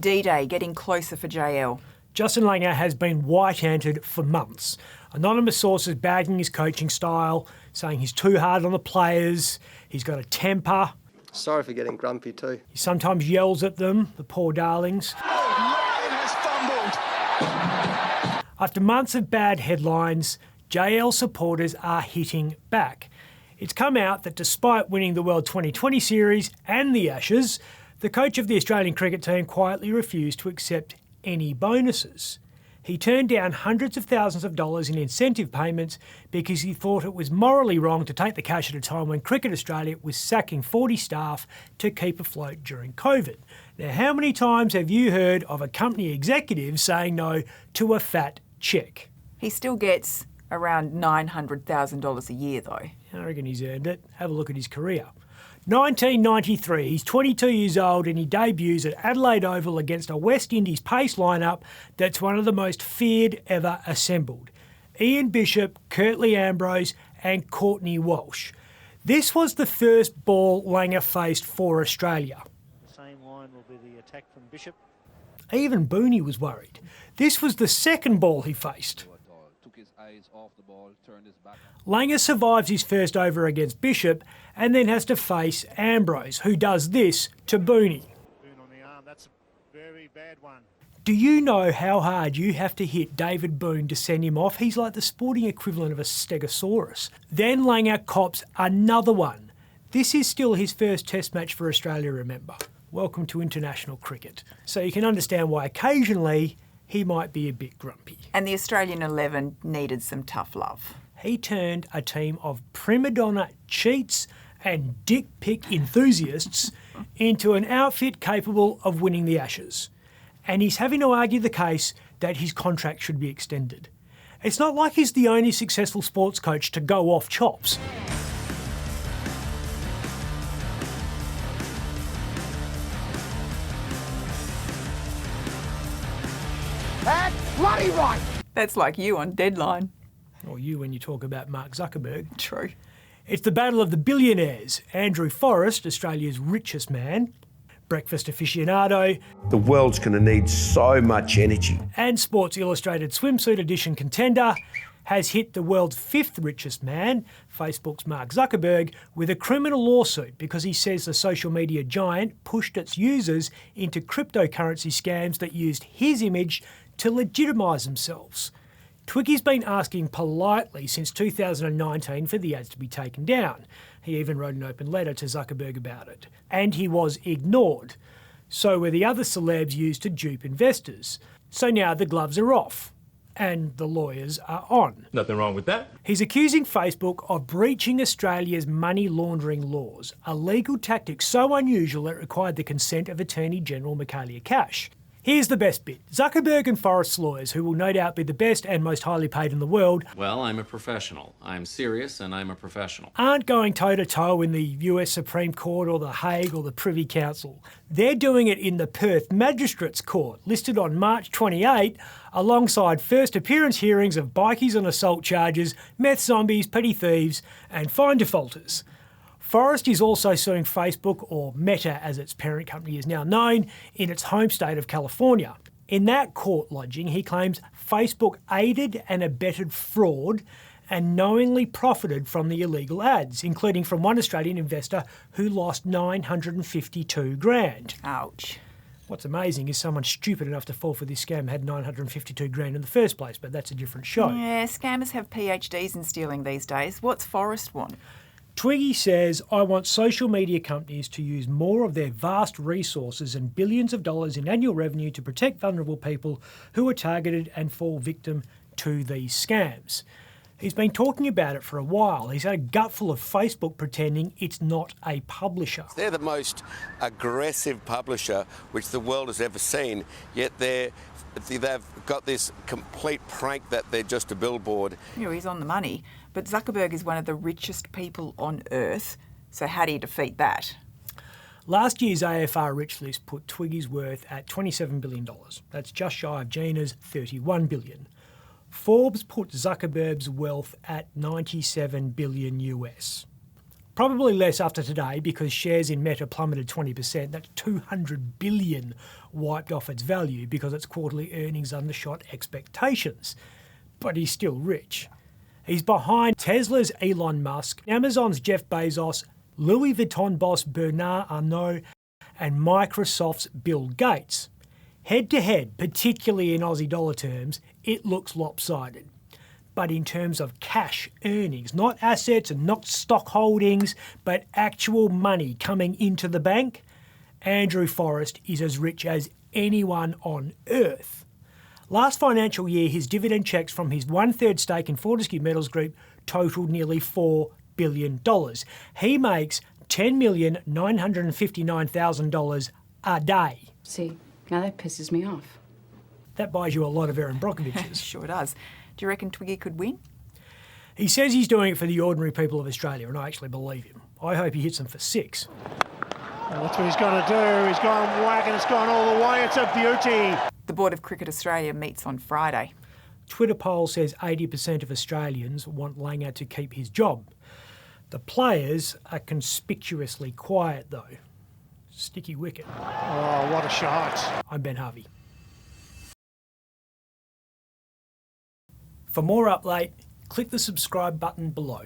D-Day getting closer for JL. Justin Langer has been white-anted for months. Anonymous sources bagging his coaching style, saying he's too hard on the players, he's got a temper. Sorry for getting grumpy too. He sometimes yells at them, the poor darlings. After months of bad headlines, JL supporters are hitting back. It's come out that despite winning the World 2020 series and the Ashes, the coach of the Australian cricket team quietly refused to accept any bonuses. He turned down hundreds of thousands of dollars in incentive payments because he thought it was morally wrong to take the cash at a time when Cricket Australia was sacking 40 staff to keep afloat during COVID. Now, how many times have you heard of a company executive saying no to a fat cheque? He still gets around $900,000 a year though. I reckon he's earned it. Have a look at his career. 1993, he's 22 years old and he debuts at Adelaide Oval against a West Indies pace lineup that's one of the most feared ever assembled. Ian Bishop, Curtly Ambrose and Courtney Walsh. This was the first ball Langer faced for Australia. The same line will be the attack from Bishop. Even Booney was worried. This was the second ball he faced. Langer survives his first over against Bishop and then has to face Ambrose, who does this to Booney. Boone on the arm, that's a very bad one. Do you know how hard you have to hit David Boone to send him off? He's like the sporting equivalent of a stegosaurus. Then Langer cops another one. This is still his first test match for Australia, remember. Welcome to international cricket. So you can understand why occasionally he might be a bit grumpy. And the Australian 11 needed some tough love. He turned a team of prima donna cheats and dick pic enthusiasts into an outfit capable of winning the Ashes. And he's having to argue the case that his contract should be extended. It's not like he's the only successful sports coach to go off chops. That's bloody right! That's like you on Deadline. Or you when you talk about Mark Zuckerberg. True. It's the battle of the billionaires. Andrew Forrest, Australia's richest man, breakfast aficionado. The world's going to need so much energy. And Sports Illustrated swimsuit edition contender has hit the world's fifth richest man, Facebook's Mark Zuckerberg, with a criminal lawsuit because he says the social media giant pushed its users into cryptocurrency scams that used his image to legitimise themselves. Twiggy's been asking politely since 2019 for the ads to be taken down. He even wrote an open letter to Zuckerberg about it. And he was ignored. So were the other celebs used to dupe investors. So now the gloves are off. And the lawyers are on. Nothing wrong with that. He's accusing Facebook of breaching Australia's money laundering laws, a legal tactic so unusual it required the consent of Attorney General Michaelia Cash. Here's the best bit. Zuckerberg and Forrest's lawyers, who will no doubt be the best and most highly paid in the world, well, I'm a professional. I'm serious and I'm a professional. Aren't going toe-to-toe in the US Supreme Court or the Hague or the Privy Council. They're doing it in the Perth Magistrates Court, listed on March 28, alongside first appearance hearings of bikies on assault charges, meth zombies, petty thieves, and fine defaulters. Forrest is also suing Facebook, or Meta as its parent company is now known, in its home state of California. In that court lodging, he claims Facebook aided and abetted fraud and knowingly profited from the illegal ads, including from one Australian investor who lost $952,000. Ouch. What's amazing is someone stupid enough to fall for this scam had $952,000 in the first place, but that's a different show. Yeah, scammers have PhDs in stealing these days. What's Forrest want? Twiggy says, I want social media companies to use more of their vast resources and billions of dollars in annual revenue to protect vulnerable people who are targeted and fall victim to these scams. He's been talking about it for a while. He's had a gutful of Facebook pretending it's not a publisher. They're the most aggressive publisher which the world has ever seen, yet they've got this complete prank that they're just a billboard. Yeah, he's on the money. But Zuckerberg is one of the richest people on earth, so how do you defeat that? Last year's AFR Rich List put Twiggy's worth at $27 billion. That's just shy of Gina's $31 billion. Forbes put Zuckerberg's wealth at $97 billion US. Probably less after today because shares in Meta plummeted 20%. That's $200 billion wiped off its value because its quarterly earnings undershot expectations. But he's still rich. He's behind Tesla's Elon Musk, Amazon's Jeff Bezos, Louis Vuitton boss Bernard Arnault, and Microsoft's Bill Gates. Head to head, particularly in Aussie dollar terms, it looks lopsided. But in terms of cash earnings, not assets and not stock holdings, but actual money coming into the bank, Andrew Forrest is as rich as anyone on earth. Last financial year, his dividend checks from his 1/3 stake in Fortescue Metals Group totaled nearly $4 billion. He makes $10,959,000 a day. See, now that pisses me off. That buys you a lot of Erin Brockoviches. Sure does. Do you reckon Twiggy could win? He says he's doing it for the ordinary people of Australia, and I actually believe him. I hope he hits them for 6. Well, that's what he's going to do. He's gone whack and it's gone all the way. It's a beauty. The Board of Cricket Australia meets on Friday. Twitter poll says 80% of Australians want Langer to keep his job. The players are conspicuously quiet, though. Sticky wicket. Oh, what a shot. I'm Ben Harvey. For more Up Late, click the subscribe button below.